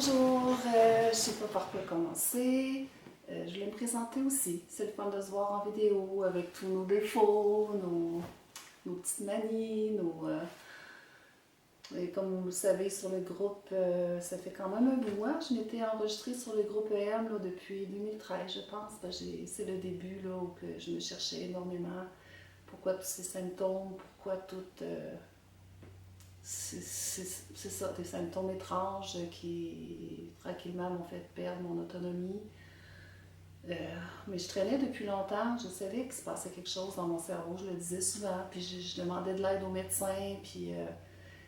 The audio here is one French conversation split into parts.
Bonjour, je ne sais pas par quoi commencer. Je voulais me présenter aussi. C'est le fun de se voir en vidéo avec tous nos défauts, nos petites manies, et comme vous le savez sur le groupe, ça fait quand même un bout. Hein? Je m'étais enregistrée sur le groupe EM là, depuis 2013, je pense. C'est le début là, où que je me cherchais énormément. Pourquoi tous ces symptômes, pourquoi tout... c'est ça, des symptômes étranges qui tranquillement m'ont fait perdre mon autonomie. Euh, mais je traînais depuis longtemps, je savais qu'il se passait quelque chose dans mon cerveau, je le disais souvent, puis je demandais de l'aide au médecin, puis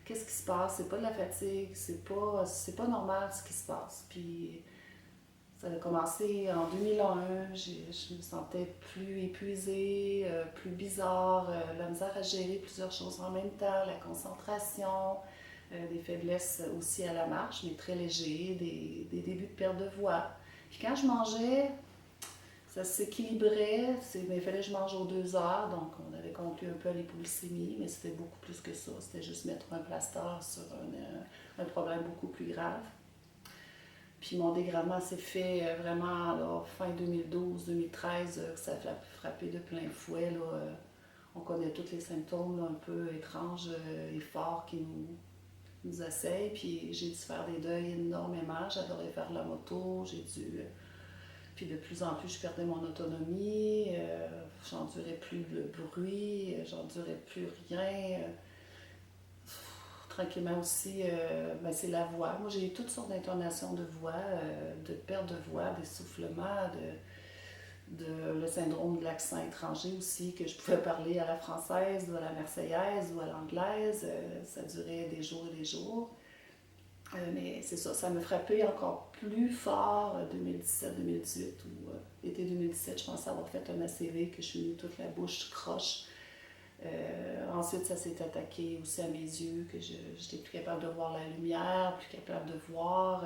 qu'est-ce qui se passe? C'est pas de la fatigue, c'est pas normal ce qui se passe. Puis ça a commencé en 2001, je me sentais plus épuisée, plus bizarre, la misère à gérer plusieurs choses en même temps, la concentration, des faiblesses aussi à la marche, mais très léger, des débuts de perte de voix. Puis quand je mangeais, ça s'équilibrait, mais il fallait que je mange aux 2 heures, donc on avait conclu un peu à l'hypoglycémie, mais c'était beaucoup plus que ça, c'était juste mettre un plaster sur un problème beaucoup plus grave. Puis mon dégradement s'est fait vraiment là, fin 2012-2013, ça a frappé de plein fouet. Là, on connaît tous les symptômes là, un peu étranges et forts qui nous assaillent. Puis j'ai dû faire des deuils énormément. J'adorais faire la moto. Puis de plus en plus, je perdais mon autonomie. J'endurais plus le bruit. J'endurais plus rien. Tranquillement aussi, c'est la voix. Moi, j'ai eu toutes sortes d'intonations de voix, de perte de voix, d'essoufflement, le syndrome de l'accent étranger aussi, que je pouvais parler à la française ou à la marseillaise ou à l'anglaise. Ça durait des jours et des jours. Mais c'est ça, ça me frappait encore plus fort 2017-2018 ou été 2017, je pense avoir fait un ACV que je suis venue toute la bouche croche. Ensuite, ça s'est attaqué aussi à mes yeux, que j'étais plus capable de voir la lumière, plus capable de voir.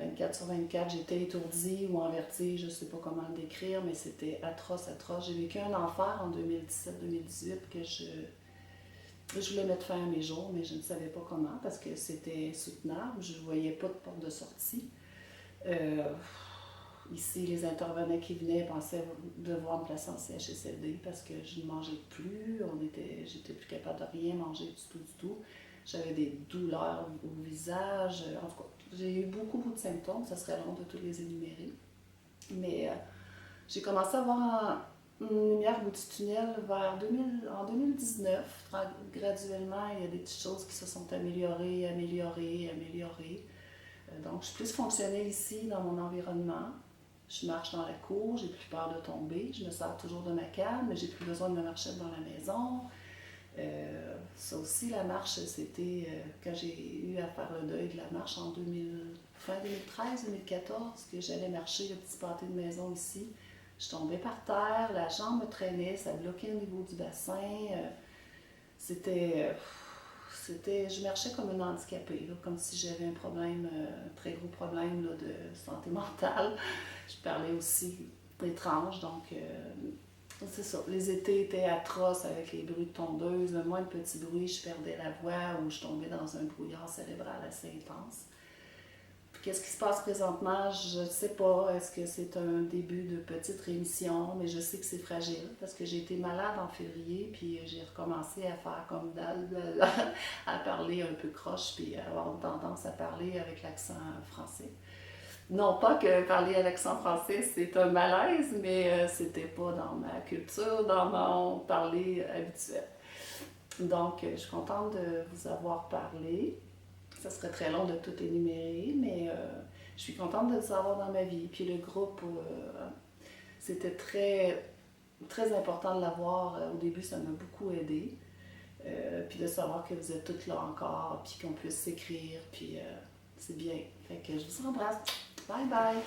24/24, j'étais étourdie ou en vertige, je ne sais pas comment le décrire, mais c'était atroce, atroce. J'ai vécu un enfer en 2017-2018 que je voulais mettre fin à mes jours, mais je ne savais pas comment parce que c'était insoutenable. Je ne voyais pas de porte de sortie. Euh, Ici, les intervenants qui venaient pensaient devoir me placer en CHSLD parce que je ne mangeais plus, j'étais plus capable de rien manger du tout, du tout. J'avais des douleurs au visage. En tout cas, j'ai eu beaucoup de symptômes, ça serait long de tous les énumérer. Mais j'ai commencé à voir une lumière au bout du tunnel en 2019. Graduellement, il y a des petites choses qui se sont améliorées. Donc, je suis plus fonctionnelle ici dans mon environnement. Je marche dans la cour, j'ai plus peur de tomber. Je me sers toujours de ma canne, mais j'ai plus besoin de ma marchette dans la maison. Ça aussi, la marche, c'était quand j'ai eu à faire le deuil de la marche fin 2013-2014, que j'allais marcher le petit pâté de maison ici. Je tombais par terre, la jambe me traînait, ça bloquait au niveau du bassin. C'était, je marchais comme une handicapée, là, comme si j'avais un problème, un très gros problème là, de santé mentale. Je parlais aussi étrange, donc c'est ça. Les étés étaient atroces avec les bruits de tondeuse. Le moindre petit bruit, je perdais la voix ou je tombais dans un brouillard cérébral assez intense. Qu'est-ce qui se passe présentement? Je ne sais pas. Est-ce que c'est un début de petite rémission? Mais je sais que c'est fragile parce que j'ai été malade en février, puis j'ai recommencé à faire comme dalle, à parler un peu croche, puis à avoir tendance à parler avec l'accent français. Non pas que parler à l'accent français, c'est un malaise, mais c'était pas dans ma culture, dans mon parler habituel. Donc, je suis contente de vous avoir parlé. Ça serait très long de tout énumérer, mais je suis contente de vous avoir dans ma vie. Puis le groupe, c'était très important de l'avoir. Au début, ça m'a beaucoup aidé. Puis de savoir que vous êtes toutes là encore, puis qu'on puisse s'écrire, puis c'est bien. Fait que je vous embrasse. Bye bye!